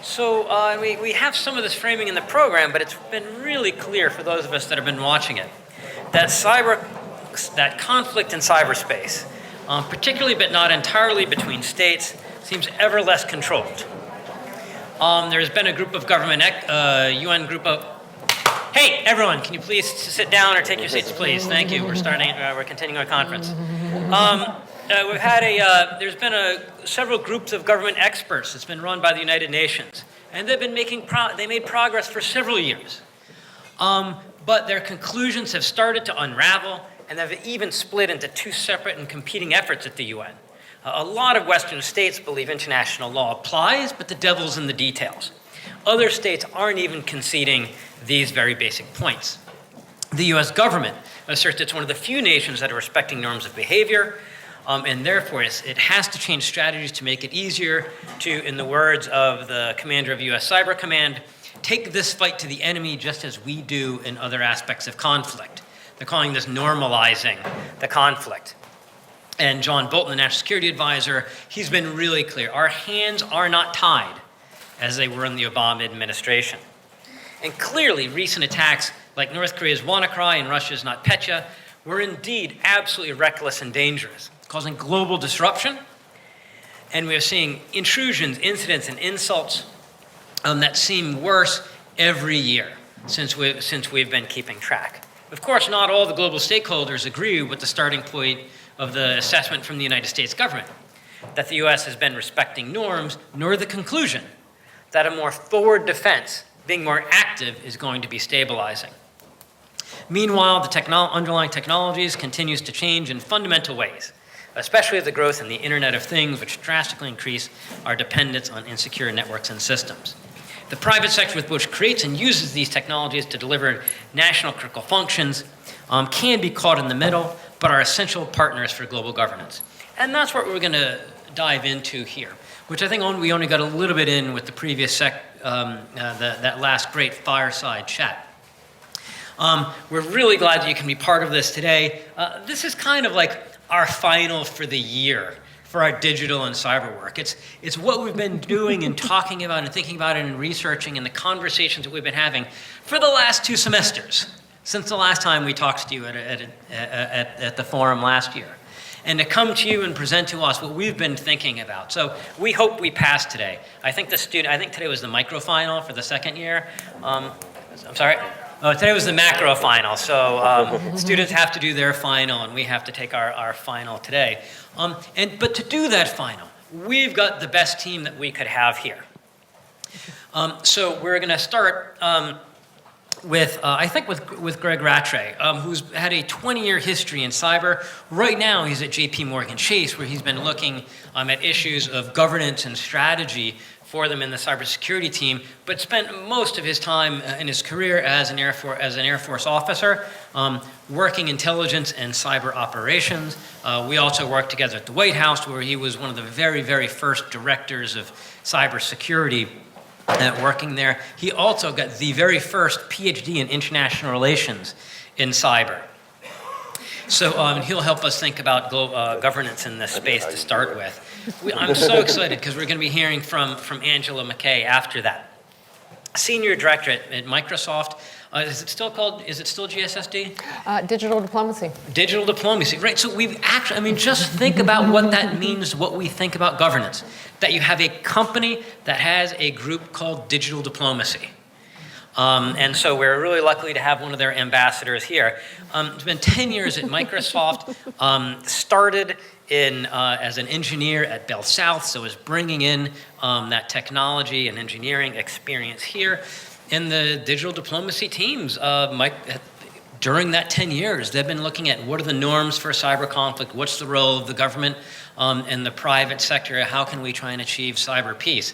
So we have some of this framing in the program, but it's been really clear for those of us that have been watching it that conflict in cyberspace, particularly but not entirely between states, seems ever less controlled. There's been a group of government, UN group of, hey, everyone, can you please sit down or take your seats, please? Thank you. We're continuing our conference. There's been several groups of government experts that's been run by the United Nations, and they've been they made progress for several years. But their conclusions have started to unravel, and they've even split into two separate and competing efforts at the UN. A lot of Western states believe international law applies, but the devil's in the details. Other states aren't even conceding these very basic points. The US government asserts it's one of the few nations that are respecting norms of behavior, and therefore it has to change strategies to make it easier to, in the words of the commander of US Cyber Command, take this fight to the enemy just as we do in other aspects of conflict. They're calling this normalizing the conflict. And John Bolton, the National Security Advisor, he's been really clear. Our hands are not tied as they were in the Obama administration. And clearly, recent attacks like North Korea's WannaCry and Russia's NotPetya were indeed absolutely reckless and dangerous, causing global disruption. And we're seeing intrusions, incidents, and insults that seem worse every year since we've been keeping track. Of course, not all the global stakeholders agree with the starting point of the assessment from the United States government, that the US has been respecting norms, nor the conclusion that a more forward defense, being more active, is going to be stabilizing. Meanwhile, the underlying technologies continues to change in fundamental ways, especially the growth in the Internet of Things, which drastically increase our dependence on insecure networks and systems. The private sector, which creates and uses these technologies to deliver national critical functions, can be caught in the middle, but are essential partners for global governance. And that's what we're going to dive into here, which I think we only got a little bit in with the previous that last great fireside chat. We're really glad that you can be part of this today. This is kind of like our final for the year for our digital and cyber work. It's what we've been doing and talking about and thinking about and researching and the conversations that we've been having for the last 2 semesters, since the last time we talked to you at the forum last year, and to come to you and present to us what we've been thinking about. So we hope we pass today. I think today was the micro final for the second year. I'm sorry? Oh, today was the macro final, so students have to do their final, and we have to take our final today. But to do that final, we've got the best team that we could have here. So we're going to start with Greg Rattray, who's had a 20-year history in cyber. Right now, he's at JP Morgan Chase, where he's been looking at issues of governance and strategy for them in the cybersecurity team, but spent most of his time in his career as an Air Force officer, working intelligence and cyber operations. We also worked together at the White House, where he was one of the very, very first directors of cybersecurity working there. He also got the very first PhD in international relations in cyber. So he'll help us think about governance in this space to start with. I'm so excited because we're going to be hearing from Angela McKay after that. Senior Director at Microsoft. Is it still GSSD? Digital diplomacy. Digital diplomacy, right. So we've actually, just think about what that means, what we think about governance. That you have a company that has a group called digital diplomacy. And so we're really lucky to have one of their ambassadors here. It's been 10 years at Microsoft, started as an engineer at Bell South, so is bringing in that technology and engineering experience here. And the digital diplomacy teams, during that 10 years, they've been looking at what are the norms for cyber conflict, what's the role of the government and the private sector, how can we try and achieve cyber peace.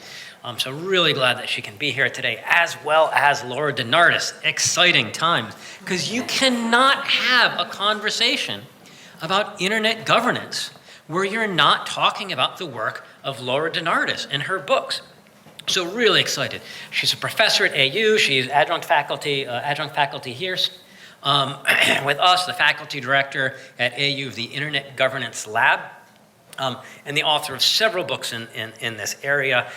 So really glad that she can be here today, as well as Laura DeNardis. Exciting times, because you cannot have a conversation about internet governance where you're not talking about the work of Laura DeNardis and her books. So really excited. She's a professor at AU. She's adjunct faculty here with us, the faculty director at AU of the Internet Governance Lab. and the author of several books in this area.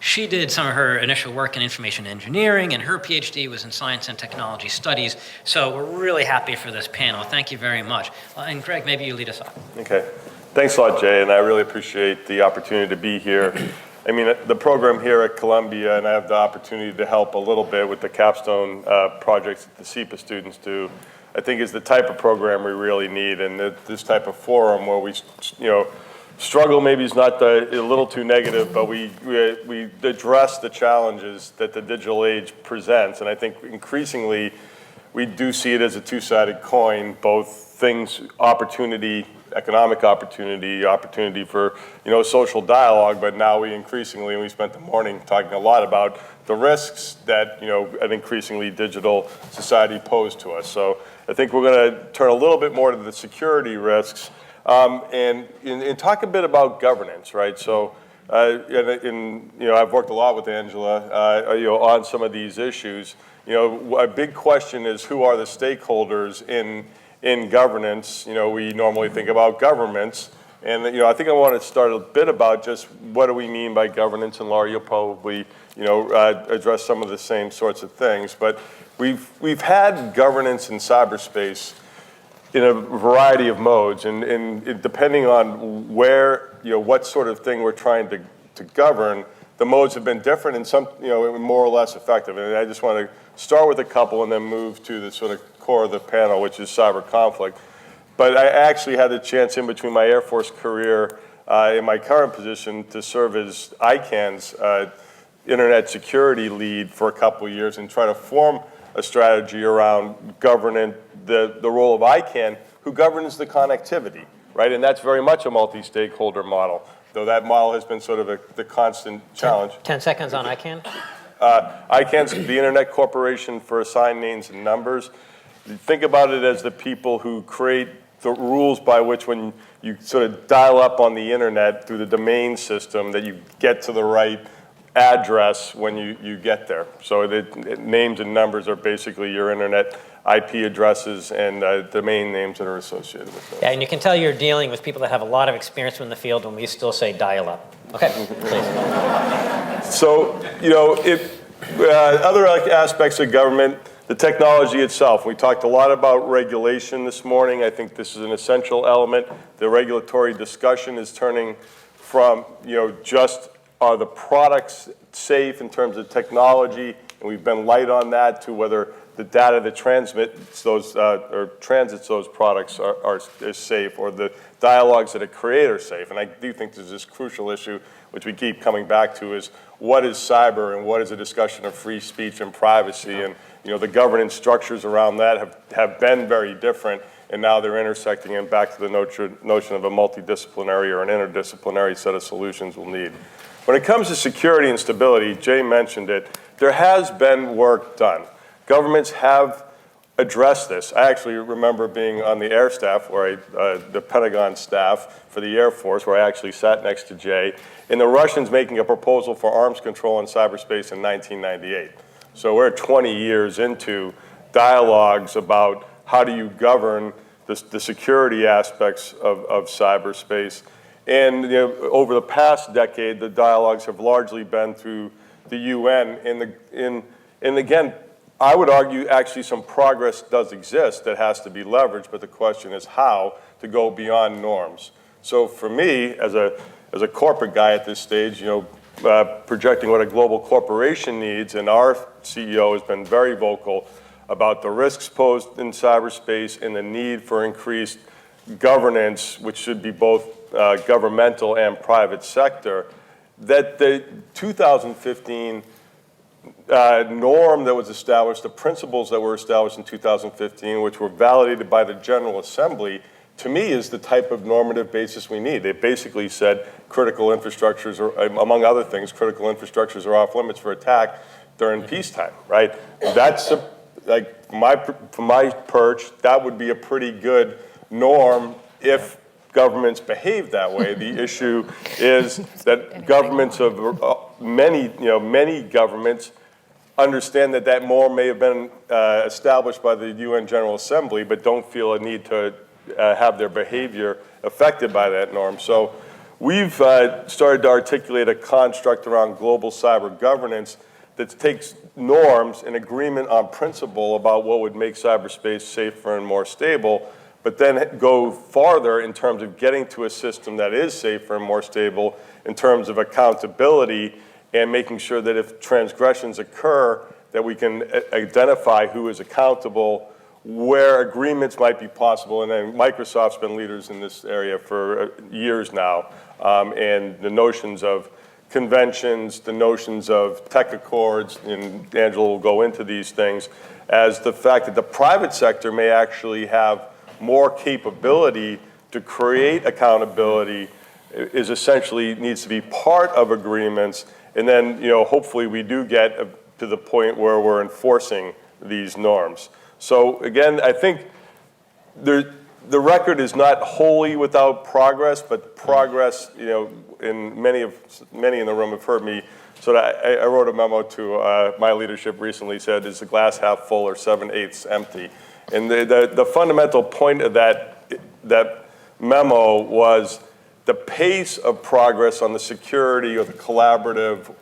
She did some of her initial work in information engineering, and her PhD was in science and technology studies. So we're really happy for this panel. Thank you very much. And Greg, maybe you lead us off. Okay. Thanks a lot, Jay, and I really appreciate the opportunity to be here. I mean, the program here at Columbia, and I have the opportunity to help a little bit with the capstone projects that the CEPA students do, I think is the type of program we really need, and this type of forum where we, struggle maybe is not a little too negative, but we address the challenges that the digital age presents, and I think increasingly we do see it as a two-sided coin, both things, opportunity, economic opportunity for social dialogue, but now we increasingly, and we spent the morning talking a lot about the risks that an increasingly digital society pose to us. So I think we're going to turn a little bit more to the security risks and talk a bit about governance, right? So I've worked a lot with Angela on some of these issues. A big question is who are the stakeholders in governance. We normally think about governments, and I think I want to start a bit about just what do we mean by governance, and Laura, you'll probably address some of the same sorts of things. But we've had governance in cyberspace in a variety of modes, and depending on where what sort of thing we're trying to govern, the modes have been different and some more or less effective. And I just want to start with a couple and then move to the sort of core of the panel, which is cyber conflict. But I actually had the chance in between my Air Force career in my current position to serve as ICANN's internet security lead for a couple of years and try to form a strategy around governing the role of ICANN, who governs the connectivity, right? And that's very much a multi-stakeholder model, though that model has been sort of the constant challenge. 10 seconds on ICANN. ICANN's the Internet Corporation for Assigned Names and Numbers. Think about it as the people who create the rules by which when you sort of dial up on the internet through the domain system that you get to the right address when you get there. So names and numbers are basically your internet IP addresses and domain names that are associated with those. Yeah, and you can tell you're dealing with people that have a lot of experience in the field when we still say dial up. Okay, please. So, other aspects of government, the technology itself. We talked a lot about regulation this morning. I think this is an essential element. The regulatory discussion is turning from, just are the products safe in terms of technology, and we've been light on that, to whether the data that transmits those or transits those products is safe, or the dialogues that it creates are safe. And I do think there's this crucial issue, which we keep coming back to, is what is cyber and what is a discussion of free speech and privacy? And the governance structures around that have been very different, and now they're intersecting, and back to the notion of a multidisciplinary or an interdisciplinary set of solutions we'll need. When it comes to security and stability, Jay mentioned it, there has been work done. Governments have addressed this. I actually remember being on the air staff, the Pentagon staff for the Air Force, where I actually sat next to Jay, and the Russians making a proposal for arms control in cyberspace in 1998. So we're 20 years into dialogues about how do you govern the security aspects of cyberspace. And over the past decade, the dialogues have largely been through the UN. And again, I would argue actually some progress does exist that has to be leveraged, but the question is how to go beyond norms. So for me, as a corporate guy at this stage, projecting what a global corporation needs, and our CEO has been very vocal about the risks posed in cyberspace and the need for increased governance, which should be both governmental and private sector, that the 2015 norm that was established, the principles that were established in 2015, which were validated by the General Assembly, to me is the type of normative basis we need. It basically said critical infrastructures, or among other things, critical infrastructures are off limits for attack during peacetime, right? That's from my perch, that would be a pretty good norm if governments behave that way. The issue is that governments of many governments understand that norm may have been established by the UN General Assembly, but don't feel a need to have their behavior affected by that norm. So we've started to articulate a construct around global cyber governance that takes norms and agreement on principle about what would make cyberspace safer and more stable, but then go farther in terms of getting to a system that is safer and more stable in terms of accountability and making sure that if transgressions occur, that we can identify who is accountable, where agreements might be possible. And then Microsoft's been leaders in this area for years now. And the notions of conventions, the notions of tech accords, and Angela will go into these things, as the fact that the private sector may actually have more capability to create accountability is essentially needs to be part of agreements. And then, hopefully we do get to the point where we're enforcing these norms. So again, I think the record is not wholly without progress, but progress, and many in the room have heard me. So I wrote a memo to my leadership recently, said, is the glass half full or 7/8 empty? And the fundamental point of that memo was the pace of progress on the security or the collaborative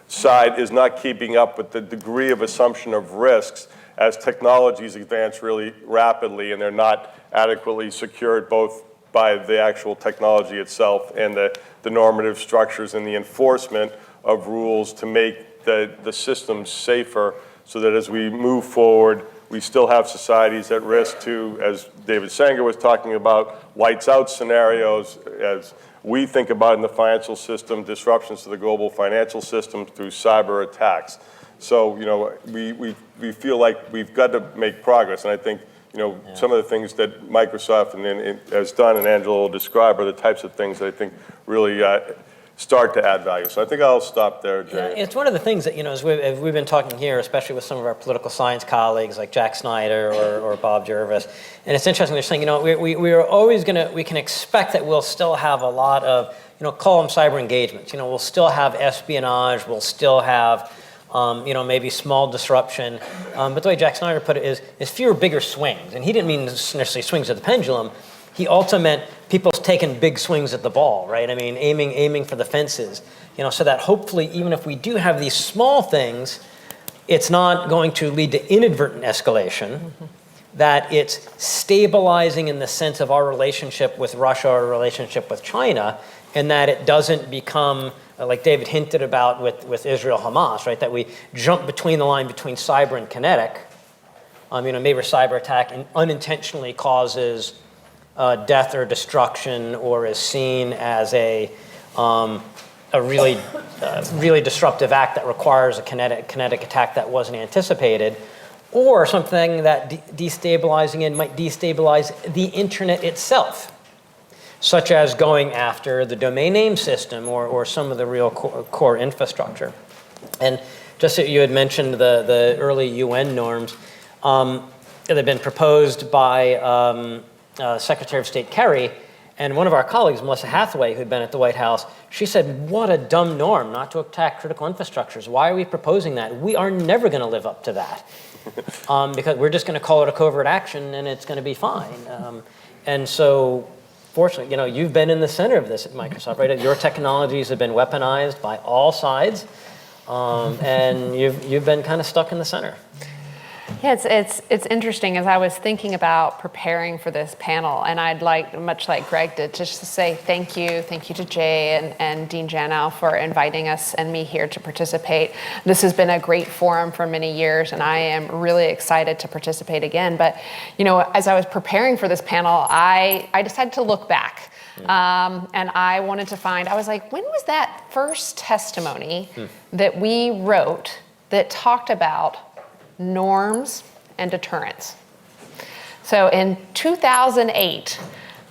side is not keeping up with the degree of assumption of risks as technologies advance really rapidly and they're not adequately secured both by the actual technology itself and the normative structures and the enforcement of rules to make the systems safer so that as we move forward, we still have societies at risk to, as David Sanger was talking about, lights out scenarios, as we think about in the financial system, disruptions to the global financial system through cyber attacks. So, we feel like we've got to make progress. And I think, some of the things that Microsoft has done and Angela will describe are the types of things that I think really start to add value. So I think I'll stop there, Jay. Yeah, it's one of the things that, as we've been talking here, especially with some of our political science colleagues like Jack Snyder or Bob Jervis, and it's interesting, they're saying, we are always we can expect that we'll still have a lot of, call them cyber engagements. We'll still have espionage, we'll still have, maybe small disruption. But the way Jack Snyder put it is fewer, bigger swings. And he didn't mean necessarily swings of the pendulum. He also meant people taking big swings at the ball, right? I mean, aiming for the fences, so that hopefully, even if we do have these small things, it's not going to lead to inadvertent escalation, that it's stabilizing in the sense of our relationship with Russia, our relationship with China, and that it doesn't become, like David hinted about with Israel-Hamas, right? That we jump between the line between cyber and kinetic. Maybe a cyber attack unintentionally causes death or destruction, or is seen as a really disruptive act that requires a kinetic attack that wasn't anticipated, or something that destabilizing it might destabilize the internet itself, such as going after the domain name system or some of the real core infrastructure. And just that you had mentioned the early UN norms, they've been proposed by Secretary of State Kerry, and one of our colleagues, Melissa Hathaway, who'd been at the White House, she said, what a dumb norm not to attack critical infrastructures. Why are we proposing that? We are never going to live up to that because we're just going to call it a covert action and it's going to be fine. And so, fortunately, you've been in the center of this at Microsoft, right? Your technologies have been weaponized by all sides, and you've been kind of stuck in the center. Yeah, it's interesting as I was thinking about preparing for this panel, and I'd like, much like Greg did, just to say thank you to Jay and Dean Janow for inviting us and me here to participate. This has been a great forum for many years, and I am really excited to participate again. But, as I was preparing for this panel, I decided to look back. And I wanted to find, I was like, when was that first testimony that we wrote that talked about norms and deterrence? So in 2008,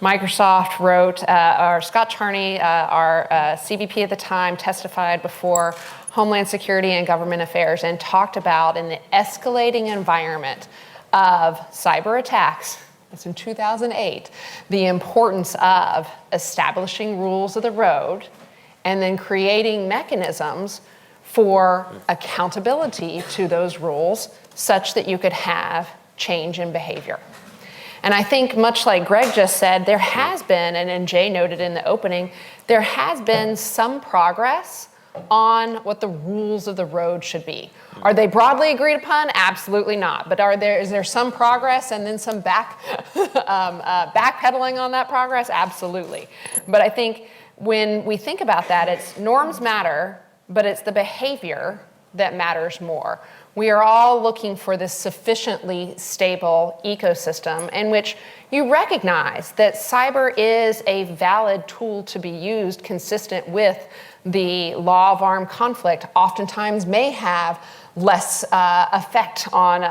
Microsoft wrote, or Scott Charney, our CVP at the time, testified before Homeland Security and Government Affairs and talked about, in the escalating environment of cyber attacks, that's in 2008, the importance of establishing rules of the road and then creating mechanisms for accountability to those rules such that you could have change in behavior. And I think much like Greg just said, there has been, and Jay noted in the opening, there has been some progress on what the rules of the road should be. Are they broadly agreed upon? Absolutely not. But is there some progress and then some backpedaling on that progress? Absolutely. But I think when we think about that, it's norms matter, but it's the behavior that matters more. We are all looking for this sufficiently stable ecosystem in which you recognize that cyber is a valid tool to be used consistent with the law of armed conflict, oftentimes may have less effect on,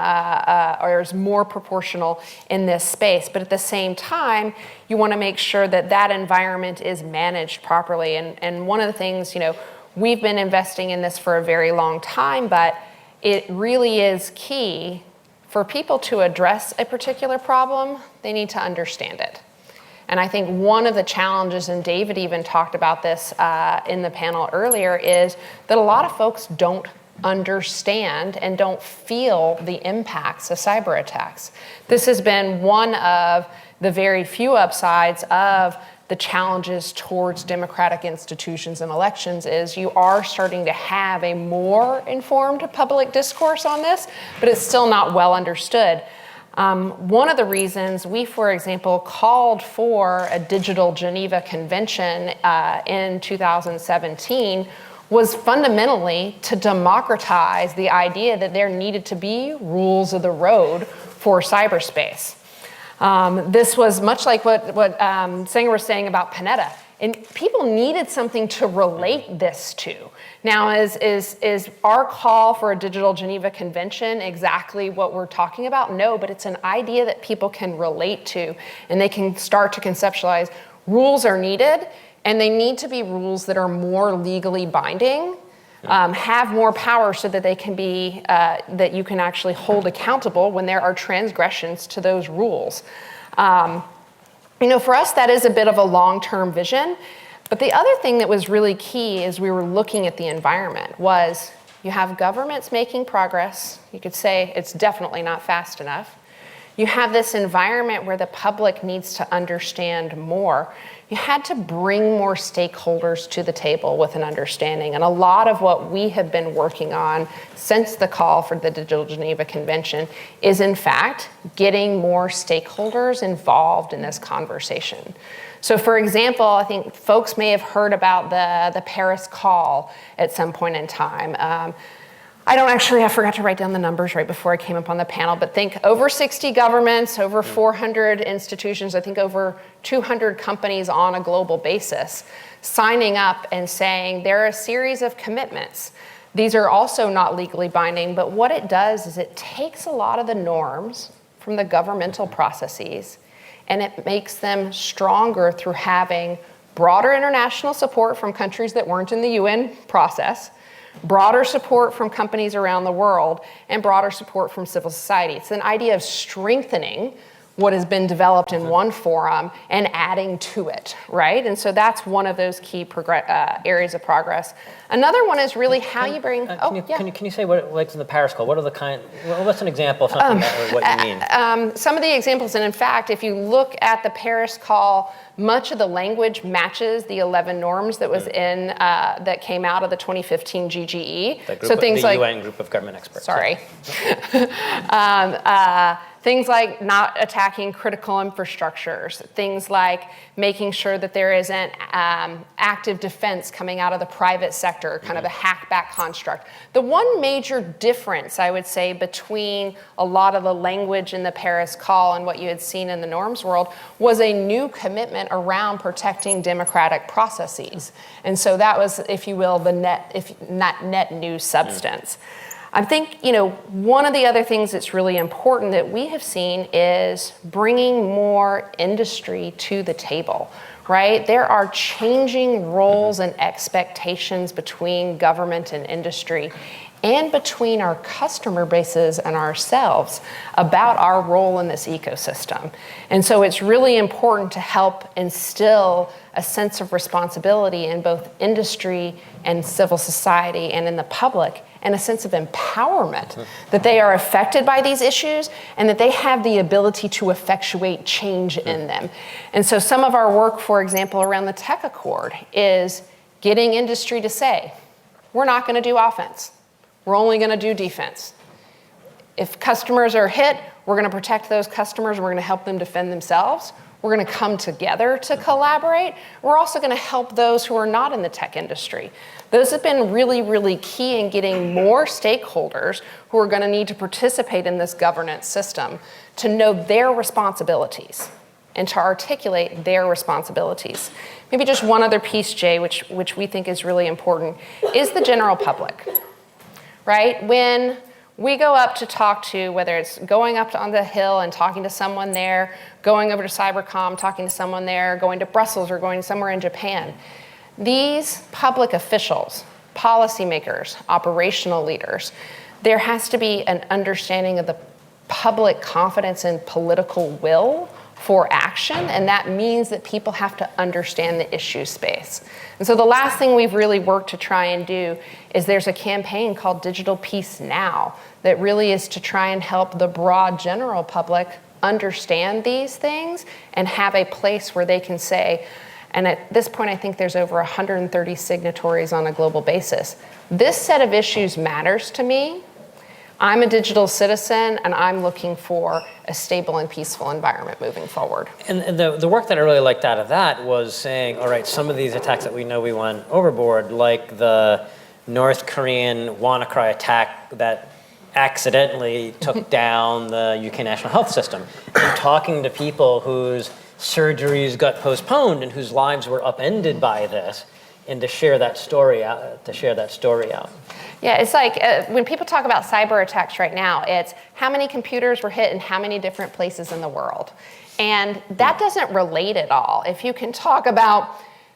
or is more proportional in this space. But at the same time, you want to make sure that that environment is managed properly. And one of the things, we've been investing in this for a very long time, but it really is key for people to address a particular problem, they need to understand it. And I think one of the challenges, and David even talked about this in the panel earlier, is that a lot of folks don't understand and don't feel the impacts of cyber attacks. This has been one of the very few upsides of the challenges towards democratic institutions and elections is you are starting to have a more informed public discourse on this, but it's still not well understood. One of the reasons we, for example, called for a digital Geneva Convention in 2017 was fundamentally to democratize the idea that there needed to be rules of the road for cyberspace. This was much like what Sanger was saying about Panetta. And people needed something to relate this to. Now, is our call for a digital Geneva Convention exactly what we're talking about? No, but it's an idea that people can relate to, and they can start to conceptualize. Rules are needed, and they need to be rules that are more legally binding, have more power so that they can be, that you can actually hold accountable when there are transgressions to those rules. For us, that is a bit of a long-term vision. But the other thing that was really key as we were looking at the environment was you have governments making progress. You could say it's definitely not fast enough. You have this environment where the public needs to understand more. You had to bring more stakeholders to the table with an understanding. And a lot of what we have been working on since the call for the Digital Geneva Convention is, in fact, getting more stakeholders involved in this conversation. So, for example, I think folks may have heard about the Paris call at some point in time. I forgot to write down the numbers right before I came up on the panel, but think over 60 governments, over 400 institutions, I think over 200 companies on a global basis, signing up and saying there are a series of commitments. These are also not legally binding, but what it does is it takes a lot of the norms from the governmental processes and it makes them stronger through having broader international support from countries that weren't in the UN process, broader support from companies around the world, and broader support from civil society. It's an idea of strengthening what has been developed in one forum and adding to it, right? And so that's one of those key areas of progress. Another one is really how you bring. Can you say what, like in the Paris call? What are the what's an example of something what you mean? Some of the examples, and in fact, if you look at the Paris call, much of the language matches the 11 norms that was in that came out of the 2015 GGE. So things like the UN group of government experts. Sorry. Things like not attacking critical infrastructures, things like making sure that there isn't active defense coming out of the private sector, kind of a hackback construct. The one major difference, I would say, between a lot of the language in the Paris call and what you had seen in the norms world was a new commitment around protecting democratic processes. And so that was, if you will, the net new substance. I think, one of the other things that's really important that we have seen is bringing more industry to the table, right? There are changing roles and expectations between government and industry and between our customer bases and ourselves about our role in this ecosystem. And so it's really important to help instill a sense of responsibility in both industry and civil society and in the public, and a sense of empowerment, that they are affected by these issues and that they have the ability to effectuate change in them. And so some of our work, for example, around the tech accord is getting industry to say, we're not going to do offense. We're only going to do defense. If customers are hit, we're going to protect those customers. We're going to help them defend themselves. We're going to come together to collaborate. We're also going to help those who are not in the tech industry. Those have been really, really key in getting more stakeholders who are going to need to participate in this governance system to know their responsibilities and to articulate their responsibilities. Maybe just one other piece, Jay, which we think is really important, is the general public, right? When we go up to talk to, whether it's going up on the Hill and talking to someone there, going over to Cybercom, talking to someone there, going to Brussels or going somewhere in Japan, these public officials, policymakers, operational leaders, there has to be an understanding of the public confidence and political will for action, and that means that people have to understand the issue space. And so the last thing we've really worked to try and do is there's a campaign called Digital Peace Now that really is to try and help the broad general public understand these things and have a place where they can say, and at this point I think there's over 130 signatories on a global basis, this set of issues matters to me. I'm a digital citizen, and I'm looking for a stable and peaceful environment moving forward. And the work that I really liked out of that was saying, all right, some of these attacks that we know we went overboard, like the North Korean WannaCry attack that accidentally took down the UK National Health System, and talking to people whose surgeries got postponed and whose lives were upended by this, and to share that story out. Yeah, it's like when people talk about cyber attacks right now, it's how many computers were hit in how many different places in the world. And that doesn't relate at all. If you can talk about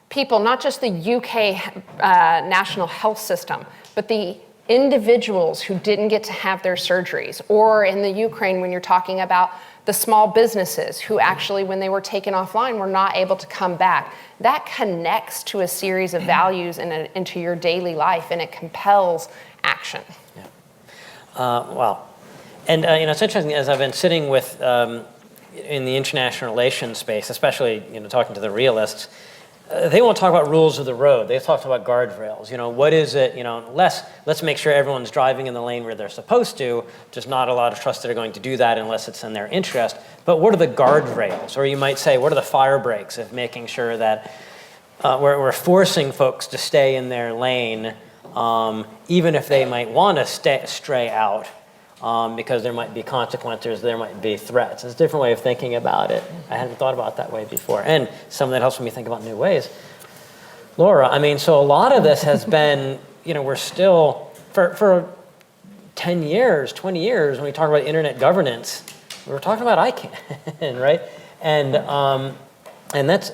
people, not just the UK National Health System, but the individuals who didn't get to have their surgeries, or in the Ukraine when you're talking about the small businesses who actually, when they were taken offline, were not able to come back. That connects to a series of values into your daily life, and it compels action. Yeah. Wow. And it's interesting, as I've been sitting with, in the international relations space, especially talking to the realists, they won't talk about rules of the road. They talk about guardrails. What is it? Let's make sure everyone's driving in the lane where they're supposed to. There's not a lot of trust that are going to do that unless it's in their interest. But what are the guardrails? Or you might say, what are the fire breaks of making sure that we're forcing folks to stay in their lane, even if they might want to stray out, because there might be consequences, there might be threats. It's a different way of thinking about it. I hadn't thought about it that way before. And something that helps me think about new ways. Laura, so a lot of this has been, we're still, for 10 years, 20 years, when we talk about internet governance, we were talking about ICANN, right? And that's,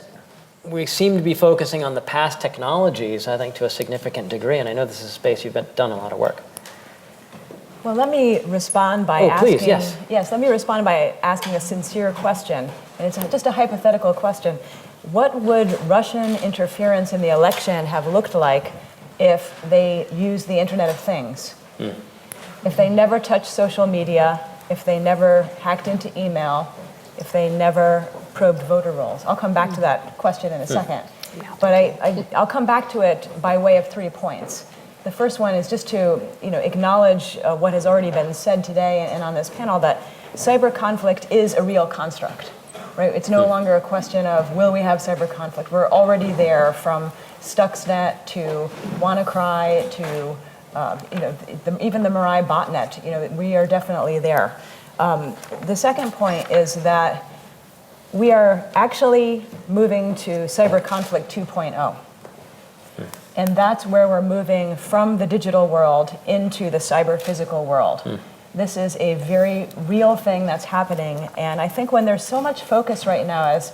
we seem to be focusing on the past technologies, I think, to a significant degree. And I know this is a space you've done a lot of work. Well, let me respond by asking. Please, yes. Yes, let me respond by asking a sincere question. And it's just a hypothetical question. What would Russian interference in the election have looked like if they used the Internet of Things? If they never touched social media, if they never hacked into email, if they never probed voter rolls? I'll come back to that question in a second. But I'll come back to it by way of 3 points. The first one is just to acknowledge what has already been said today and on this panel, that cyber conflict is a real construct, right? It's no longer a question of will we have cyber conflict. We're already there, from Stuxnet to WannaCry to even the Mirai botnet. We are definitely there. The second point is that we are actually moving to cyber conflict 2.0. And that's where we're moving from the digital world into the cyber physical world. This is a very real thing that's happening. And I think when there's so much focus right now as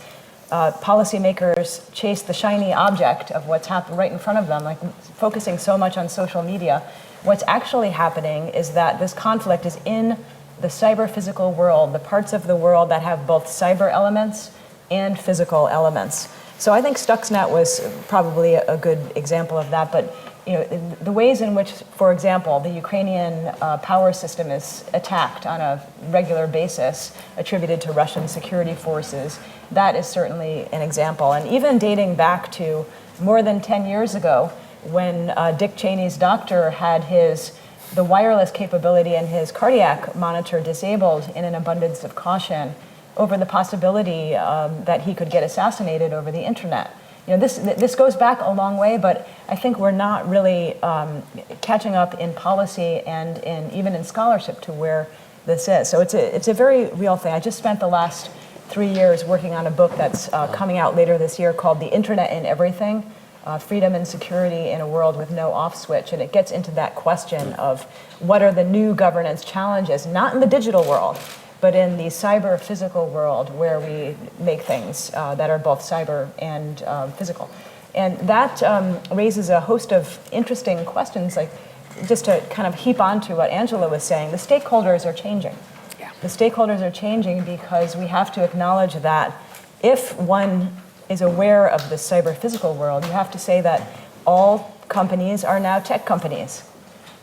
policymakers chase the shiny object of what's happening right in front of them, like focusing so much on social media, what's actually happening is that this conflict is in the cyber physical world, the parts of the world that have both cyber elements and physical elements. So I think Stuxnet was probably a good example of that, but the ways in which, for example, the Ukrainian power system is attacked on a regular basis, attributed to Russian security forces, that is certainly an example. And even dating back to more than 10 years ago, when Dick Cheney's doctor had the wireless capability in his cardiac monitor disabled in an abundance of caution over the possibility that he could get assassinated over the internet. This goes back a long way, but I think we're not really catching up in policy and even in scholarship to where this is. So it's a very real thing. I just spent the last 3 years working on a book that's coming out later this year called The Internet in Everything, Freedom and Security in a World with No Off Switch. And it gets into that question of what are the new governance challenges, not in the digital world, but in the cyber physical world where we make things that are both cyber and physical. And that raises a host of interesting questions, like just to kind of heap on to what Angela was saying, the stakeholders are changing. Yeah. The stakeholders are changing because we have to acknowledge that if one is aware of the cyber physical world, you have to say that all companies are now tech companies.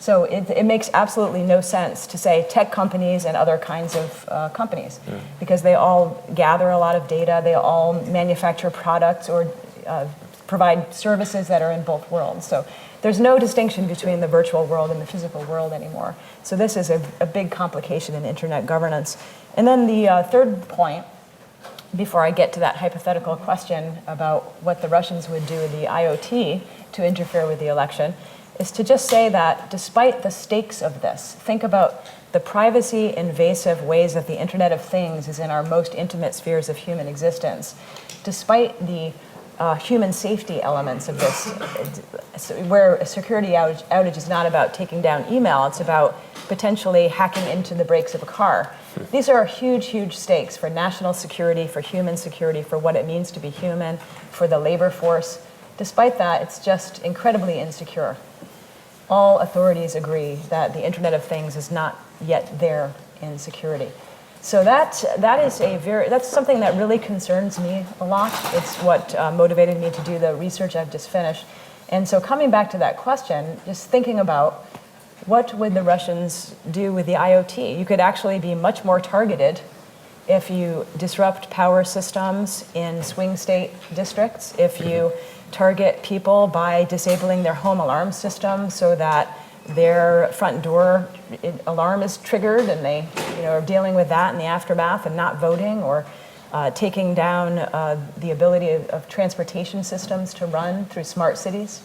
So it makes absolutely no sense to say tech companies and other kinds of companies, because they all gather a lot of data, they all manufacture products or provide services that are in both worlds. So there's no distinction between the virtual world and the physical world anymore. So this is a big complication in internet governance. And then the third point, before I get to that hypothetical question about what the Russians would do with the IoT to interfere with the election, is to just say that despite the stakes of this, think about the privacy invasive ways that the Internet of Things is in our most intimate spheres of human existence. Despite the human safety elements of this, where a security outage is not about taking down email, it's about potentially hacking into the brakes of a car. These are huge, huge stakes for national security, for human security, for what it means to be human, for the labor force. Despite that, it's just incredibly insecure. All authorities agree that the Internet of Things is not yet there in security. So that's something that really concerns me a lot. It's what motivated me to do the research I've just finished. And so coming back to that question, just thinking about what would the Russians do with the IoT? You could actually be much more targeted if you disrupt power systems in swing state districts, if you target people by disabling their home alarm system so that their front door alarm is triggered and they are dealing with that in the aftermath and not voting, or taking down the ability of transportation systems to run through smart cities.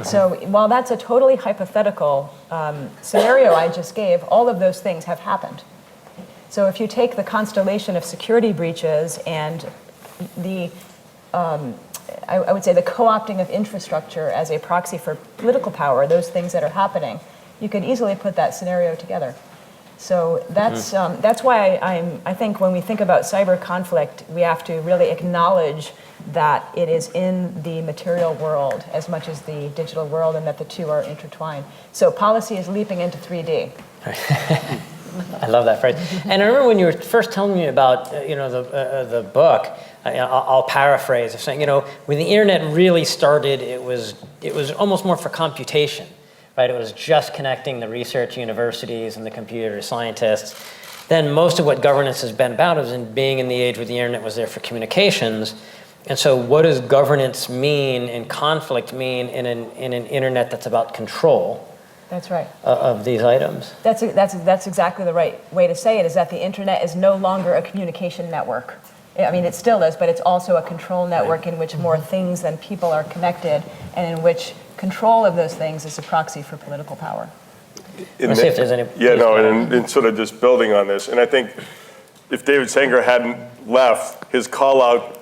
So while that's a totally hypothetical scenario I just gave, all of those things have happened. So if you take the constellation of security breaches and the I would say the co-opting of infrastructure as a proxy for political power, those things that are happening, you could easily put that scenario together. So that's why I think when we think about cyber conflict, we have to really acknowledge that it is in the material world as much as the digital world, and that the two are intertwined. So policy is leaping into 3D. I love that phrase. And I remember when you were first telling me about the book, I'll paraphrase of saying, when the internet really started, it was almost more for computation, right? It was just connecting the research universities and the computer scientists. Then most of what governance has been about is in being in the age where the internet was there for communications. And so what does governance mean and conflict mean in an internet that's about control? That's right. Of these items. That's exactly the right way to say it, is that the internet is no longer a communication network. I mean, it still is, but it's also a control network in which more things than people are connected, and in which control of those things is a proxy for political power. Let's see if there's any. Yeah, no, and sort of just building on this, and I think if David Sanger hadn't left, his call out,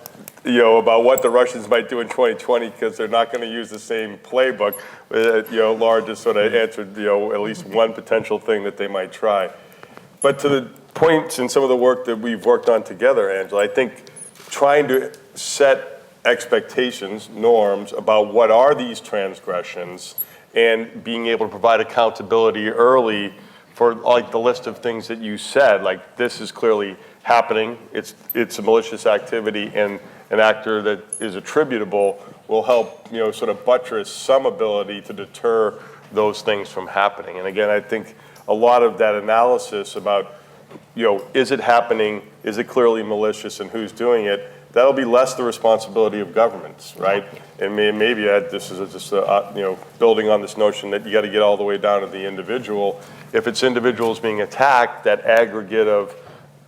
about what the Russians might do in 2020, because they're not going to use the same playbook, Laura just sort of answered, at least one potential thing that they might try. But to the points in some of the work that we've worked on together, Angela, I think trying to set expectations, norms about what are these transgressions, and being able to provide accountability early for like the list of things that you said, like this is clearly happening, it's a malicious activity, and an actor that is attributable, will help, sort of buttress some ability to deter those things from happening. And again, I think a lot of that analysis about, is it happening? Is it clearly malicious, and who's doing it? That'll be less the responsibility of governments, right? And maybe this is just building on this notion that you got to get all the way down to the individual. If it's individuals being attacked, that aggregate of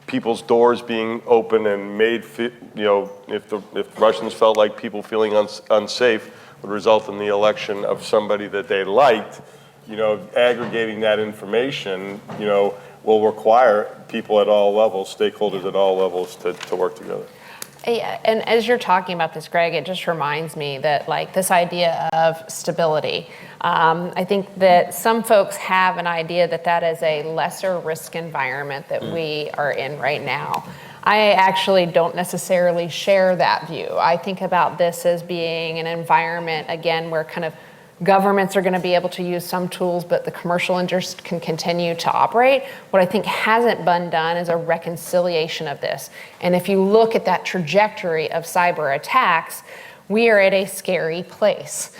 people's doors being open and made, if Russians felt like people feeling unsafe would result in the election of somebody that they liked, aggregating that information, will require people at all levels, stakeholders at all levels to work together. Yeah, and as you're talking about this, Greg, it just reminds me that this idea of stability, I think that some folks have an idea that is a lesser risk environment that we are in right now. I actually don't necessarily share that view. I think about this as being an environment, again, where kind of governments are going to be able to use some tools, but the commercial interest can continue to operate. What I think hasn't been done is a reconciliation of this. And if you look at that trajectory of cyber attacks, we are at a scary place.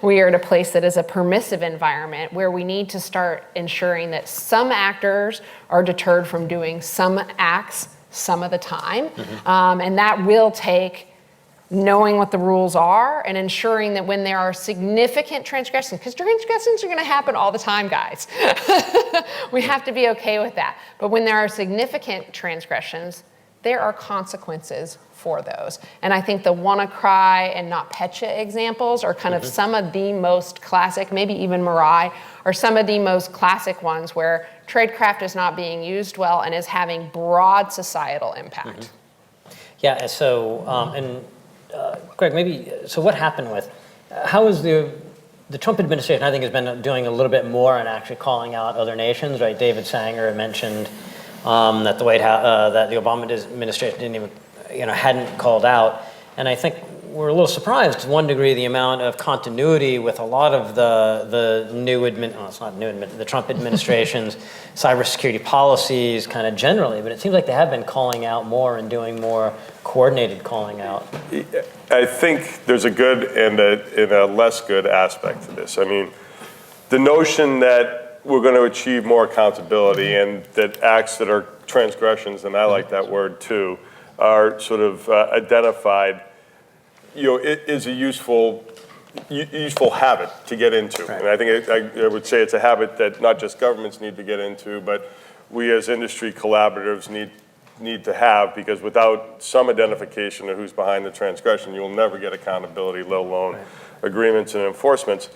We are at a place that is a permissive environment where we need to start ensuring that some actors are deterred from doing some acts some of the time. And that will take knowing what the rules are and ensuring that when there are significant transgressions, because transgressions are going to happen all the time, guys. We have to be okay with that. But when there are significant transgressions, there are consequences for those. And I think the WannaCry and NotPetya examples are kind of some of the most classic, maybe even Mirai, are some of the most classic ones where tradecraft is not being used well and is having broad societal impact. Yeah, so, Greg, so what happened how is the Trump administration, I think, has been doing a little bit more on actually calling out other nations, right? David Sanger mentioned that the White House, that the Obama administration didn't even, hadn't called out. And I think we're a little surprised to one degree the amount of continuity with a lot of the the Trump administration's cybersecurity policies kind of generally, but it seems like they have been calling out more and doing more coordinated calling out. I think there's a good and a less good aspect to this. I mean, the notion that we're going to achieve more accountability and that acts that are transgressions, and I like that word too, are sort of identified, it is a useful habit to get into. Right. And I think I would say it's a habit that not just governments need to get into, but we as industry collaboratives need to have, because without some identification of who's behind the transgression, you'll never get accountability, let alone agreements and enforcements.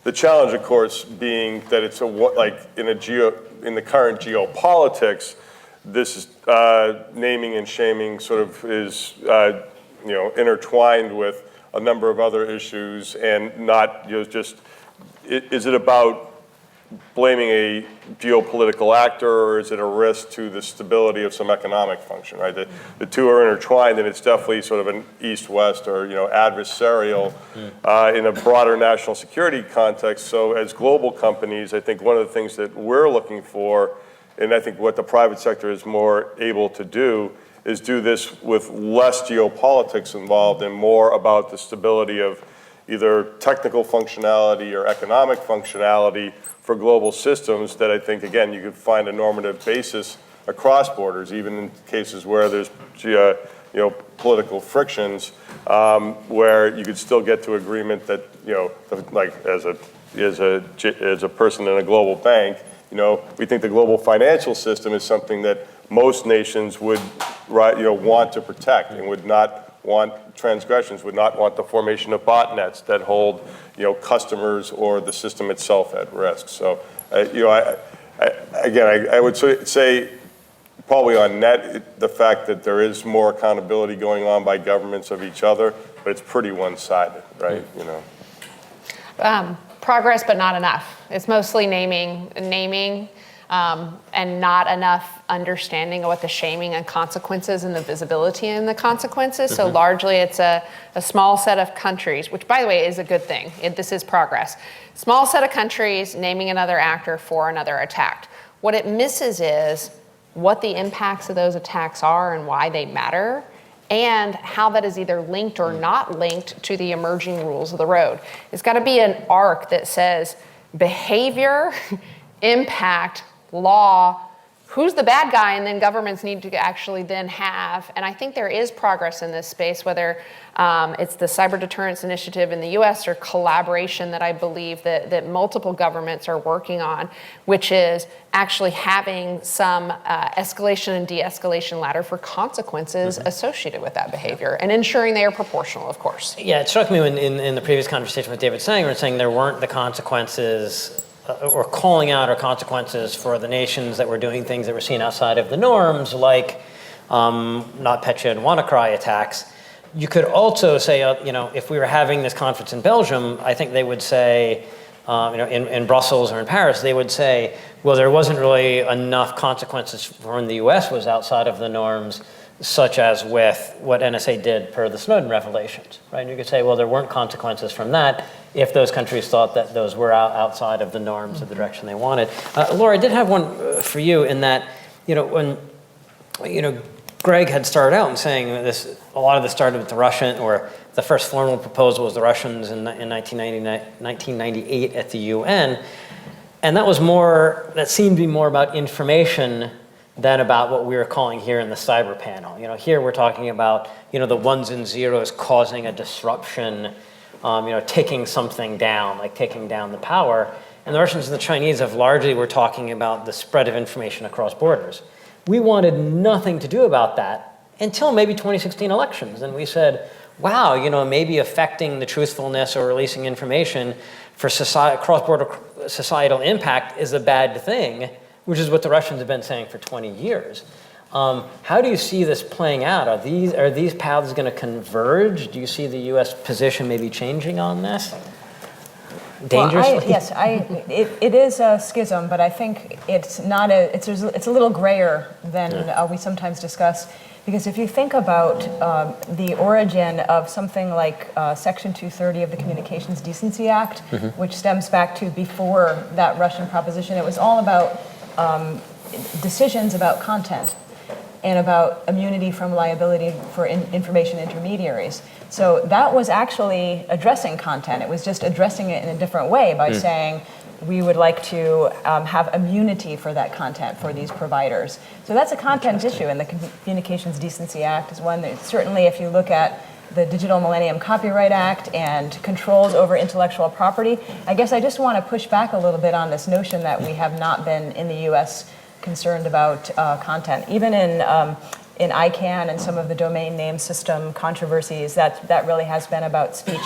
The challenge, of course, being that it's in the current geopolitics, this is, naming and shaming sort of is intertwined with a number of other issues, and not is it about blaming a geopolitical actor, or is it a risk to the stability of some economic function, right? The two are intertwined, and it's definitely sort of an east-west or adversarial in a broader national security context. So as global companies, I think one of the things that we're looking for, and I think what the private sector is more able to do, is do this with less geopolitics involved and more about the stability of either technical functionality or economic functionality for global systems that I think, again, you could find a normative basis across borders, even in cases where there's political frictions, where you could still get to agreement that, like as a person in a global bank, we think the global financial system is something that most nations would want to protect and would not want transgressions, would not want the formation of botnets that hold customers or the system itself at risk. So, I would say probably on net, the fact that there is more accountability going on by governments of each other, but it's pretty one-sided, right? Progress, but not enough. It's mostly naming, and not enough understanding of what the shaming and consequences and the visibility and the consequences. So largely it's a small set of countries, which by the way is a good thing. This is progress. Small set of countries naming another actor for another attack. What it misses is what the impacts of those attacks are and why they matter, and how that is either linked or not linked to the emerging rules of the road. It's got to be an arc that says behavior, impact, law, who's the bad guy, and then governments need to actually then have, and I think there is progress in this space, whether it's the Cyber Deterrence Initiative in the US or collaboration that I believe that multiple governments are working on, which is actually having some escalation and de-escalation ladder for consequences associated with that behavior, and ensuring they are proportional, of course. Yeah, it struck me when in the previous conversation with David Sanger, saying there weren't the consequences or calling out or consequences for the nations that were doing things that were seen outside of the norms, like NotPetya and WannaCry attacks. You could also say, if we were having this conference in Belgium, I think they would say, in Brussels or in Paris, they would say, well, there wasn't really enough consequences when the US was outside of the norms, such as with what NSA did per the Snowden revelations, right? And you could say, well, there weren't consequences from that if those countries thought that those were outside of the norms of the direction they wanted. Laura, I did have one for you in that, when, Greg had started out in saying this, a lot of this started with the Russian, or the first formal proposal was the Russians in 1998 at the UN. And that seemed to be more about information than about what we were calling here in the cyber panel. Here we're talking about, the ones and zeros causing a disruption, taking something down, like taking down the power. And the Russians and the Chinese were talking about the spread of information across borders. We wanted nothing to do about that until maybe 2016 elections. And we said, wow, maybe affecting the truthfulness or releasing information for cross-border societal impact is a bad thing, which is what the Russians have been saying for 20 years. How do you see this playing out? Are these paths going to converge? Do you see the U.S. position maybe changing on this? Dangerously? Well, yes, it is a schism, but I think it's not it's a little grayer than we sometimes discuss. Because if you think about the origin of something like Section 230 of the Communications Decency Act, which stems back to before that Russian proposition, it was all about decisions about content and about immunity from liability for information intermediaries. So that was actually addressing content. It was just addressing it in a different way by saying, we would like to have immunity for that content for these providers. So that's a content issue, and the Communications Decency Act is one that certainly, if you look at the Digital Millennium Copyright Act and controls over intellectual property, I guess I just want to push back a little bit on this notion that we have not been in the US concerned about content. Even in ICANN and some of the domain name system controversies, that really has been about speech.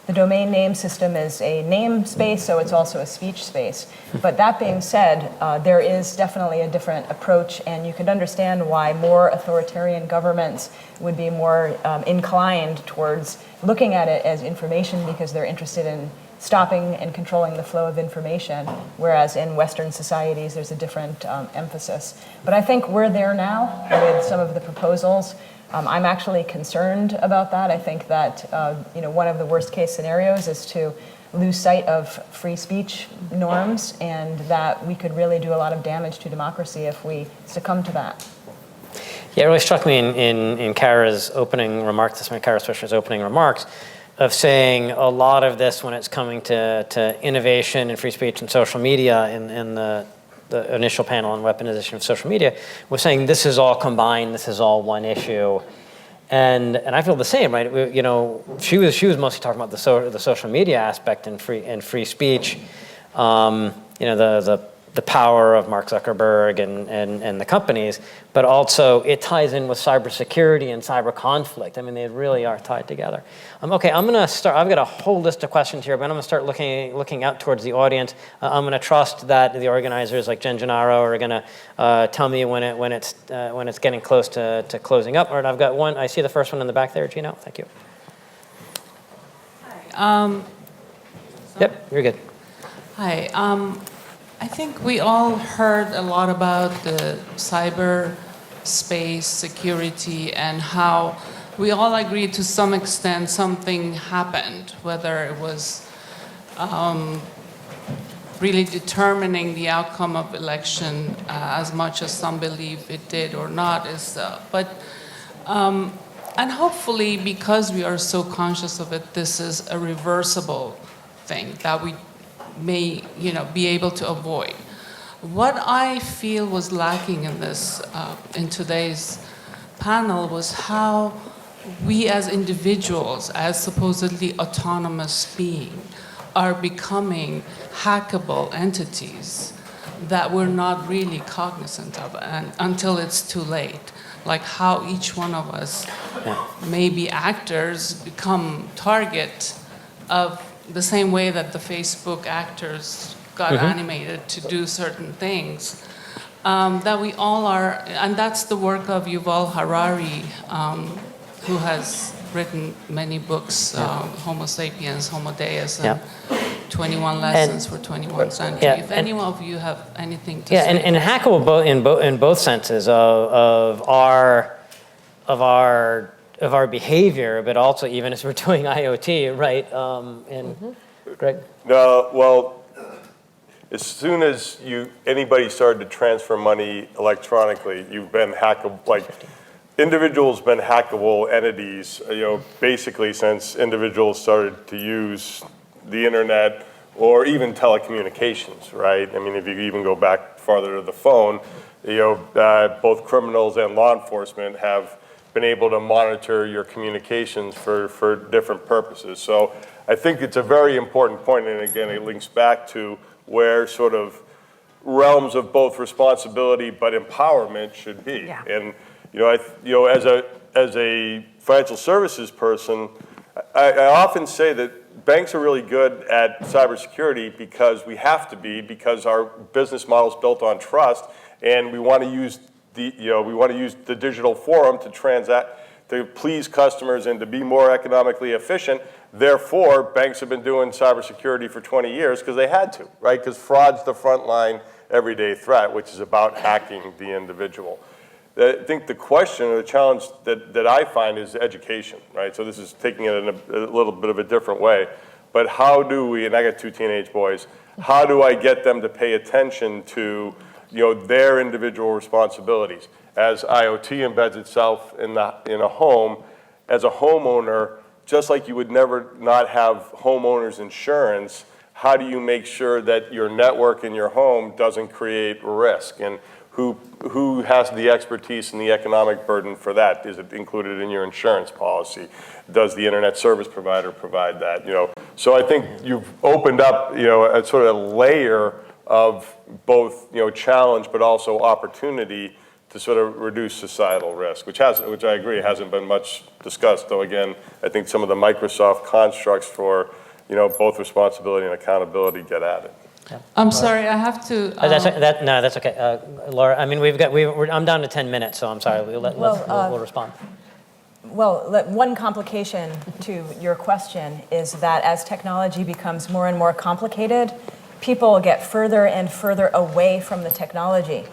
The domain name system is a name space, so it's also a speech space. But that being said, there is definitely a different approach, and you can understand why more authoritarian governments would be more inclined towards looking at it as information because they're interested in stopping and controlling the flow of information, whereas in Western societies there's a different emphasis. But I think we're there now with some of the proposals. I'm actually concerned about that. I think that one of the worst case scenarios is to lose sight of free speech norms, and that we could really do a lot of damage to democracy if we succumb to that. Yeah, it really struck me in Kara's opening remarks, Kara Swisher's opening remarks, of saying a lot of this when it's coming to innovation and free speech and social media in the initial panel on weaponization of social media was saying this is all combined, this is all one issue, and I feel the same, right? She was mostly talking about the social media aspect and free speech, the power of Mark Zuckerberg and the companies, but also it ties in with cybersecurity and cyber conflict. I mean, they really are tied together. Okay, I'm gonna start. I've got a whole list of questions here, but I'm gonna start looking out towards the audience. I'm gonna trust that the organizers like Jen Gennaro are gonna tell me when it's getting close to closing up. All right, I've got one. I see the first one in the back there, Gino. Thank you. Hi. Yep, you're good. Hi. I think we all heard a lot about the cyberspace security and how we all agreed to some extent something happened, whether it was really determining the outcome of election as much as some believe it did or not. And hopefully, because we are so conscious of it, this is a reversible thing that we may, be able to avoid. What I feel was lacking in this, in today's panel, was how we as individuals, as supposedly autonomous beings, are becoming hackable entities that we're not really cognizant of until it's too late. Like how each one of us, maybe actors, become target of the same way that the Facebook actors got animated to do certain things. That we all are, and that's the work of Yuval Harari, who has written many books, Homo sapiens, Homo Deus, and 21 Lessons for 21st Century. If any of you have anything to say. And hackable in both senses of our behavior, but also even as we're doing IoT, right? Greg? No, well, as soon as anybody started to transfer money electronically, you've been hackable, like individuals been hackable entities, basically since individuals started to use the internet or even telecommunications, right? I mean, if you even go back farther to the phone, both criminals and law enforcement have been able to monitor your communications for different purposes. So I think it's a very important point, and again, it links back to where sort of realms of both responsibility but empowerment should be. Yeah. And as a financial services person, I often say that banks are really good at cybersecurity because we have to be, because our business model is built on trust, and we want to use the digital forum to transact, to please customers and to be more economically efficient. Therefore, banks have been doing cybersecurity for 20 years because they had to, right? Because fraud's the frontline everyday threat, which is about hacking the individual. I think the question or the challenge that I find is education, right? So this is taking it in a little bit of a different way. But how do we, and I got 2 teenage boys, how do I get them to pay attention to their individual responsibilities? As IoT embeds itself in a home, as a homeowner, just like you would never not have homeowners insurance, how do you make sure that your network in your home doesn't create risk? And who has the expertise and the economic burden for that? Is it included in your insurance policy? Does the internet service provider provide that? So I think you've opened up, a sort of layer of both, challenge but also opportunity to sort of reduce societal risk, which I agree hasn't been much discussed. Though again, I think some of the Microsoft constructs for, both responsibility and accountability get at it. Yeah. I'm sorry, I have to. No, that's okay. Laura, I mean, I'm down to 10 minutes, so I'm sorry. We'll respond. Well, one complication to your question is that as technology becomes more and more complicated, people get further and further away from the technology,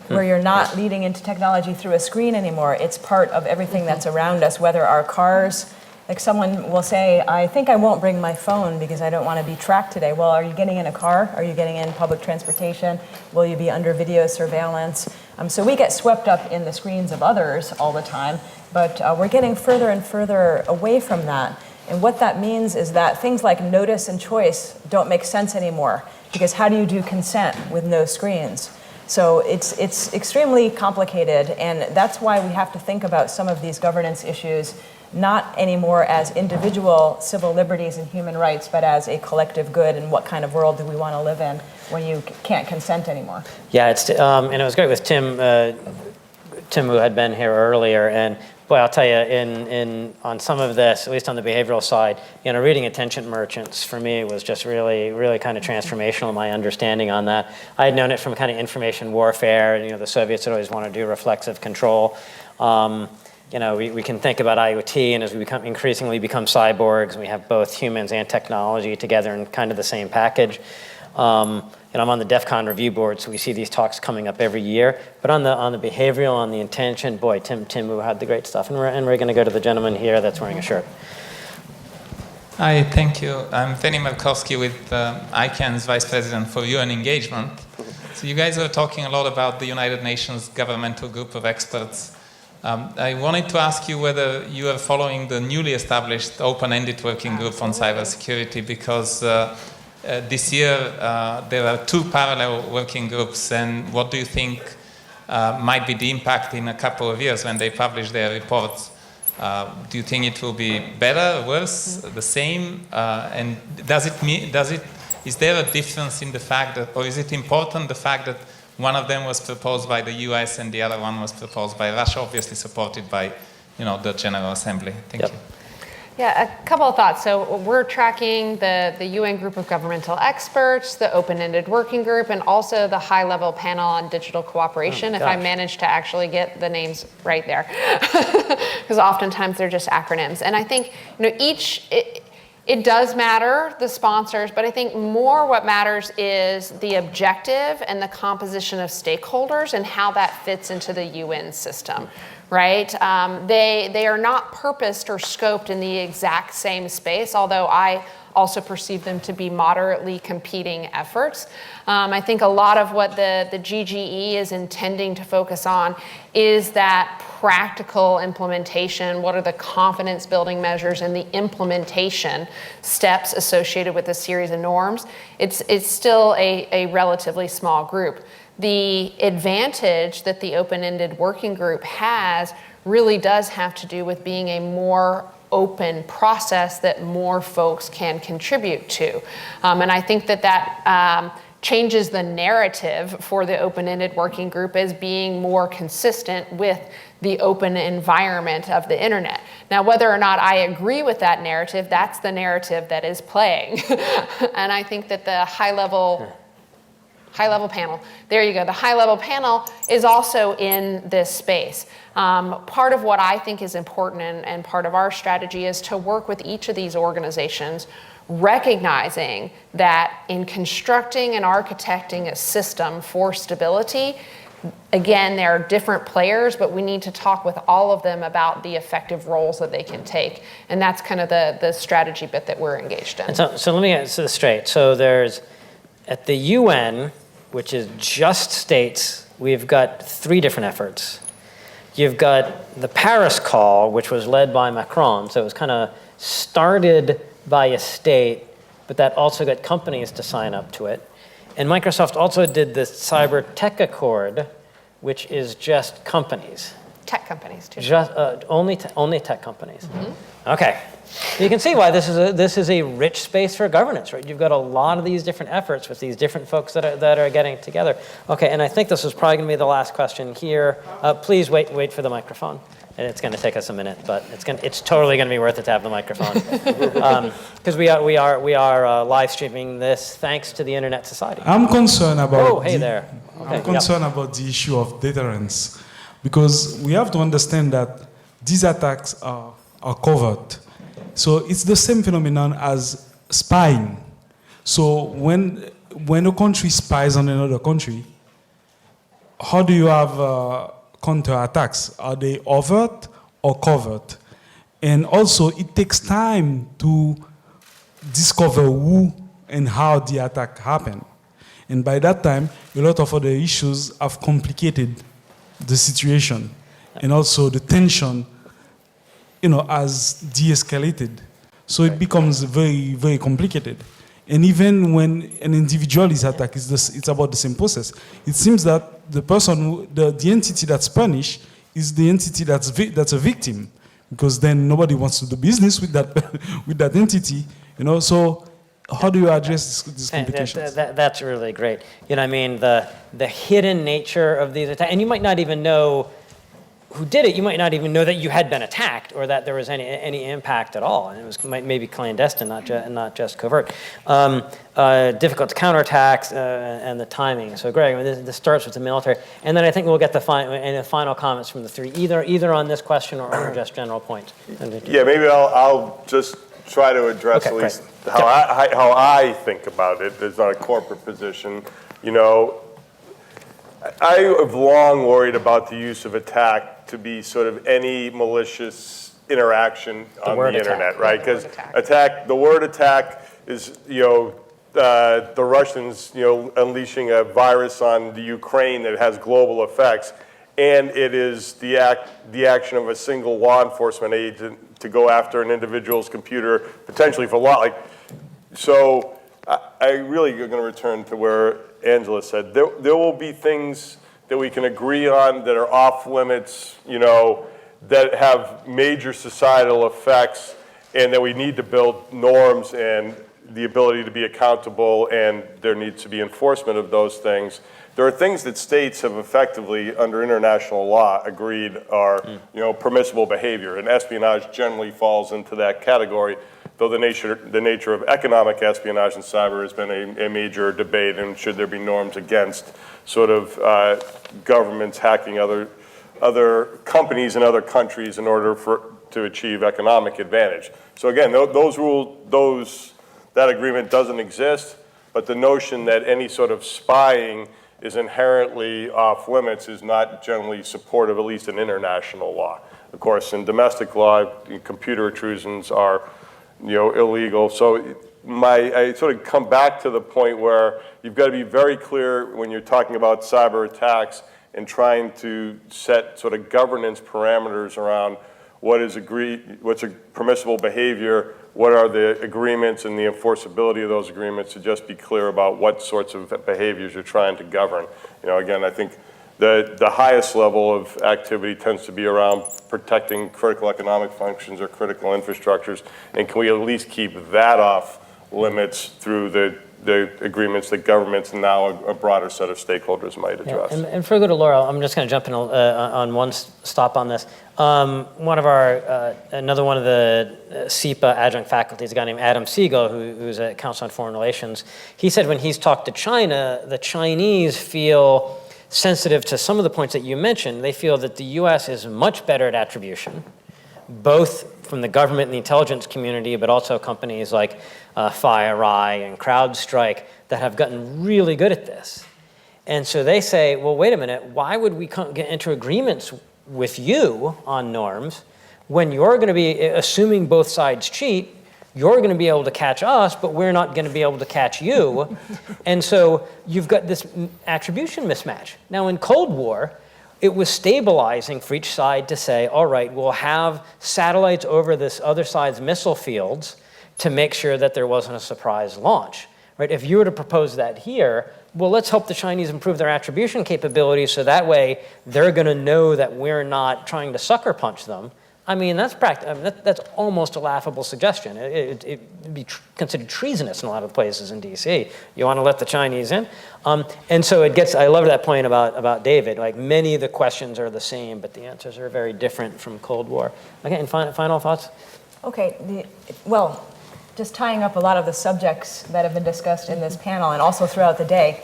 where you're not leading into technology through a screen anymore. It's part of everything that's around us, whether our cars. Like someone will say, I think I won't bring my phone because I don't want to be tracked today. Well, are you getting in a car? Are you getting in public transportation? Will you be under video surveillance? So we get swept up in the screens of others all the time, but we're getting further and further away from that. And what that means is that things like notice and choice don't make sense anymore, because how do you do consent with no screens? So it's extremely complicated, and that's why we have to think about some of these governance issues not anymore as individual civil liberties and human rights, but as a collective good, and what kind of world do we want to live in when you can't consent anymore. Yeah, and it was great with Tim, who had been here earlier, and boy, I'll tell you, on some of this, at least on the behavioral side, reading Attention Merchants for me was just really, really kind of transformational, my understanding on that. I had known it from kind of information warfare, and the Soviets would always want to do reflexive control. We can think about IoT, and as we increasingly become cyborgs, we have both humans and technology together in kind of the same package. I'm on the DEF CON review board, so we see these talks coming up every year. But on the behavioral, on the intention, boy, Tim who had the great stuff. And we're going to go to the gentleman here that's wearing a shirt. Hi, thank you. I'm Feni Markowski with ICANN's Vice President for UN Engagement. So you guys were talking a lot about the United Nations governmental group of experts I wanted to ask you whether you are following the newly established open-ended working group on cybersecurity, because this year there are 2 parallel working groups, and what do you think might be the impact in a couple of years when they publish their reports? Do you think it will be better, worse, the same? And is there a difference in the fact that, or is it important the fact that one of them was proposed by the US and the other one was proposed by Russia, obviously supported by, the General Assembly? Thank you. Yeah, a couple of thoughts. So we're tracking the UN group of governmental experts, the open-ended working group, and also the high-level panel on digital cooperation, if I manage to actually get the names right there. Because oftentimes they're just acronyms. And I think it does matter, the sponsors, but I think more what matters is the objective and the composition of stakeholders and how that fits into the UN system, right? They are not purposed or scoped in the exact same space, although I also perceive them to be moderately competing efforts. I think a lot of what the GGE is intending to focus on is that practical implementation. What are the confidence building measures and the implementation steps associated with a series of norms? It's still a relatively small group. The advantage that the open-ended working group has really does have to do with being a more open process that more folks can contribute to. And I think that changes the narrative for the open-ended working group as being more consistent with the open environment of the internet. Now, whether or not I agree with that narrative, that's the narrative that is playing. And I think that the high-level panel, there you go, the high-level panel is also in this space. Part of what I think is important and part of our strategy is to work with each of these organizations, recognizing that in constructing and architecting a system for stability, again, there are different players, but we need to talk with all of them about the effective roles that they can take. And that's kind of the strategy bit that we're engaged in. And so let me get this straight. So there's, at the UN, which is just states, we've got 3 different efforts. You've got the Paris call, which was led by Macron. So it was kind of started by a state, but that also got companies to sign up to it. And Microsoft also did the Cyber Tech Accord, which is just companies. Tech companies, too. Just only tech companies. Okay. You can see why this is a rich space for governance, right? You've got a lot of these different efforts with these different folks that are getting together. Okay, and I think this is probably going to be the last question here. Please wait for the microphone. And it's going to take us a minute, but it's totally going to be worth it to have the microphone, because we are live streaming this thanks to the Internet Society. I'm concerned about. Oh, hey there. Okay, I'm concerned about the issue of deterrence, because we have to understand that these attacks are covert. So it's the same phenomenon as spying. So when a country spies on another country, how do you have counterattacks? Are they overt or covert? And also, it takes time to discover who and how the attack happened. And by that time, a lot of other issues have complicated the situation. And also the tension, has de-escalated. So it becomes very, very complicated. And even when an individual is attacked, it's about the same process. It seems that the person, the entity that's punished is the entity that's a victim, because then nobody wants to do business with that entity, So how do you address these complications? That's really great. The hidden nature of these attacks, and you might not even know who did it. You might not even know that you had been attacked or that there was any impact at all, and it was maybe clandestine, not just covert. Difficult to counterattack and the timing. So, Greg, this starts with the military, and then I think we'll get the final comments from the 3, either on this question or just general points. Yeah, maybe I'll just try to address at least how I think about it. It's not a corporate position. I have long worried about the use of attack to be sort of any malicious interaction on the internet, right? Because the word attack is, the Russians, unleashing a virus on the Ukraine that has global effects. and it is the action of a single law enforcement agent to go after an individual's computer, potentially for so I really are going to return to where Angela said. There will be things that we can agree on that are off limits, that have major societal effects, and that we need to build norms and the ability to be accountable, and there needs to be enforcement of those things. There are things that states have effectively, under international law, agreed are permissible behavior, and espionage generally falls into that category, though the nature of economic espionage in cyber has been a major debate, and should there be norms against sort of governments hacking other companies in other countries in order to achieve economic advantage. So again, that agreement doesn't exist, but the notion that any sort of spying is inherently off limits is not generally supportive, at least in international law. Of course, in domestic law, computer intrusions are illegal. So I sort of come back to the point where you've got to be very clear when you're talking about cyber attacks and trying to set sort of governance parameters around what's a permissible behavior, what are the agreements and the enforceability of those agreements, to just be clear about what sorts of behaviors you're trying to govern. Again, I think the highest level of activity tends to be around protecting critical economic functions or critical infrastructures, and can we at least keep that off limits through the agreements that governments and now a broader set of stakeholders might address. And before I go to Laura, I'm just going to jump in on one stop on this. Another one of the CEPA adjunct faculty is a guy named Adam Siegel, who's at Council on Foreign Relations. He said when he's talked to China, the Chinese feel sensitive to some of the points that you mentioned. They feel that the US is much better at attribution, both from the government and the intelligence community, but also companies like FireEye and CrowdStrike that have gotten really good at this. And so they say, well, wait a minute, why would we get into agreements with you on norms when you're going to be assuming both sides cheat? You're going to be able to catch us, but we're not going to be able to catch you. And so you've got this attribution mismatch. Now, in Cold War, it was stabilizing for each side to say, all right, we'll have satellites over this other side's missile fields to make sure that there wasn't a surprise launch. Right? If you were to propose that here, well, let's hope the Chinese improve their attribution capabilities so that way they're going to know that we're not trying to sucker punch them. I mean, that's almost a laughable suggestion. It'd be considered treasonous in a lot of places in DC. You want to let the Chinese in? And so it gets, I love that point about David, like many of the questions are the same, but the answers are very different from Cold War. Okay, and final thoughts? Okay, well, just tying up a lot of the subjects that have been discussed in this panel and also throughout the day,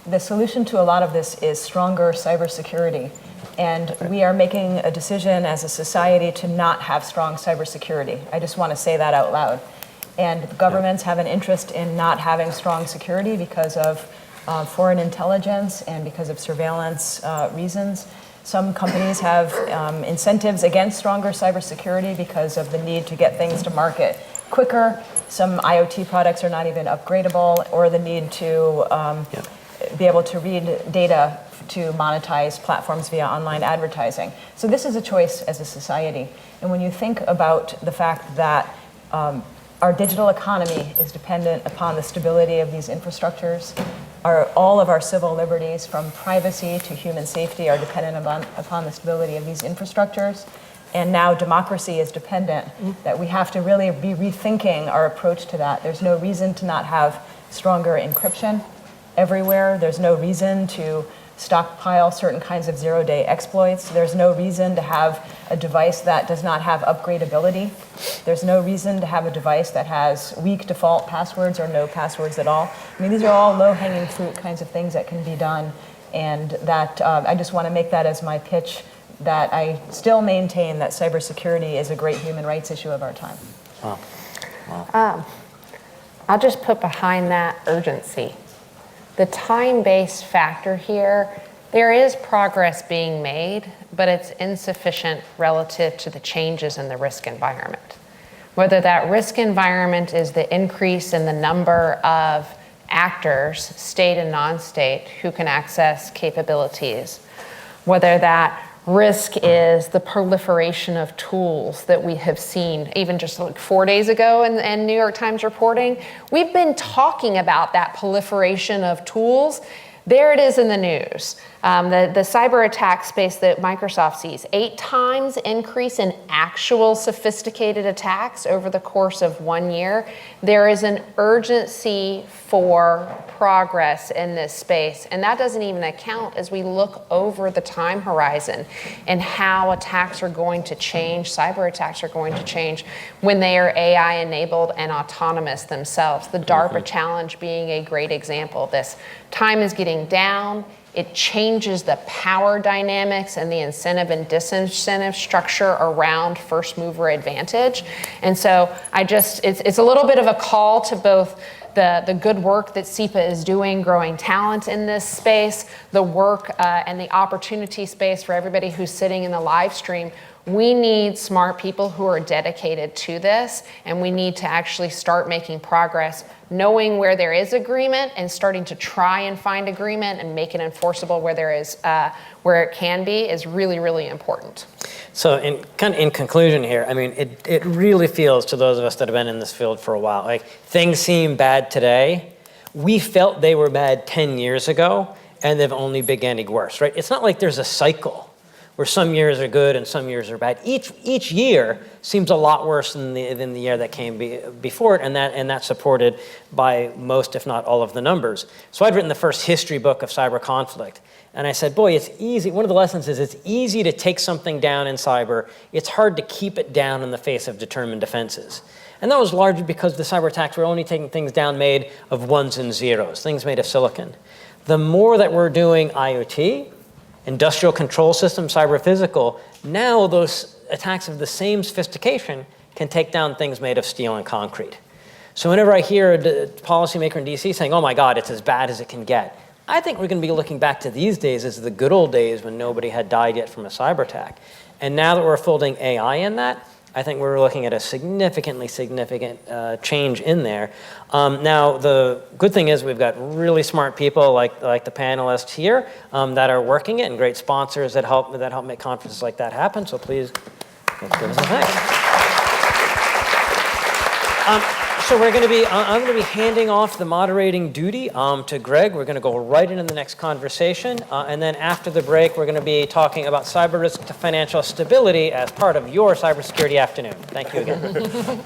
the solution to a lot of this is stronger cybersecurity. And we are making a decision as a society to not have strong cybersecurity. I just want to say that out loud. And governments have an interest in not having strong security because of foreign intelligence and because of surveillance reasons. Some companies have incentives against stronger cybersecurity because of the need to get things to market quicker. Some IoT products are not even upgradable, or the need to be able to read data to monetize platforms via online advertising. So this is a choice as a society. And when you think about the fact that our digital economy is dependent upon the stability of these infrastructures, all of our civil liberties, from privacy to human safety, are dependent upon the stability of these infrastructures. And now democracy is dependent, that we have to really be rethinking our approach to that. There's no reason to not have stronger encryption everywhere. There's no reason to stockpile certain kinds of zero-day exploits. There's no reason to have a device that does not have upgradability. There's no reason to have a device that has weak default passwords or no passwords at all. I mean, these are all low-hanging fruit kinds of things that can be done, and that I just want to make that as my pitch, that I still maintain that cybersecurity is a great human rights issue of our time. Wow. I'll just put behind that urgency. The time-based factor here, there is progress being made, but it's insufficient relative to the changes in the risk environment. Whether that risk environment is the increase in the number of actors, state and non-state, who can access capabilities, whether that risk is the proliferation of tools that we have seen, even just like 4 days ago in New York Times reporting. We've been talking about that proliferation of tools. There it is in the news. The cyber attack space that Microsoft sees, 8 times increase in actual sophisticated attacks over the course of 1 year. There is an urgency for progress in this space, and that doesn't even account as we look over the time horizon and how attacks are going to change, cyber attacks are going to change when they are AI enabled and autonomous themselves. The DARPA challenge being a great example of this. Time is getting down. It changes the power dynamics and the incentive and disincentive structure around first mover advantage. And so it's a little bit of a call to both the good work that CEPA is doing, growing talent in this space, the work and the opportunity space for everybody who's sitting in the live stream. We need smart people who are dedicated to this, and we need to actually start making progress, knowing where there is agreement and starting to try and find agreement and make it enforceable where there is, where it can be, is really, really important. So in conclusion here, I mean, it really feels to those of us that have been in this field for a while, like things seem bad today. We felt they were bad 10 years ago, and they've only been getting worse, right? It's not like there's a cycle where some years are good and some years are bad. Each year seems a lot worse than the year that came before it, and that's supported by most, if not all, of the numbers. So I'd written the first history book of cyber conflict, and I said, boy, it's easy. One of the lessons is it's easy to take something down in cyber. It's hard to keep it down in the face of determined defenses. And that was largely because the cyber attacks were only taking things down made of ones and zeros, things made of silicon. The more that we're doing IoT, industrial control systems, cyber physical, now those attacks of the same sophistication can take down things made of steel and concrete. So whenever I hear a policymaker in DC saying, oh my God, it's as bad as it can get, I think we're going to be looking back to these days as the good old days when nobody had died yet from a cyber attack. And now that we're folding AI in that, I think we're looking at a significant change in there. Now, the good thing is we've got really smart people like the panelists here that are working it, and great sponsors that help make conferences like that happen. So please, let's give us a thanks. So I'm going to be handing off the moderating duty to Greg. We're going to go right into the next conversation. And then after the break, we're going to be talking about cyber risk to financial stability as part of your cybersecurity afternoon. Thank you again.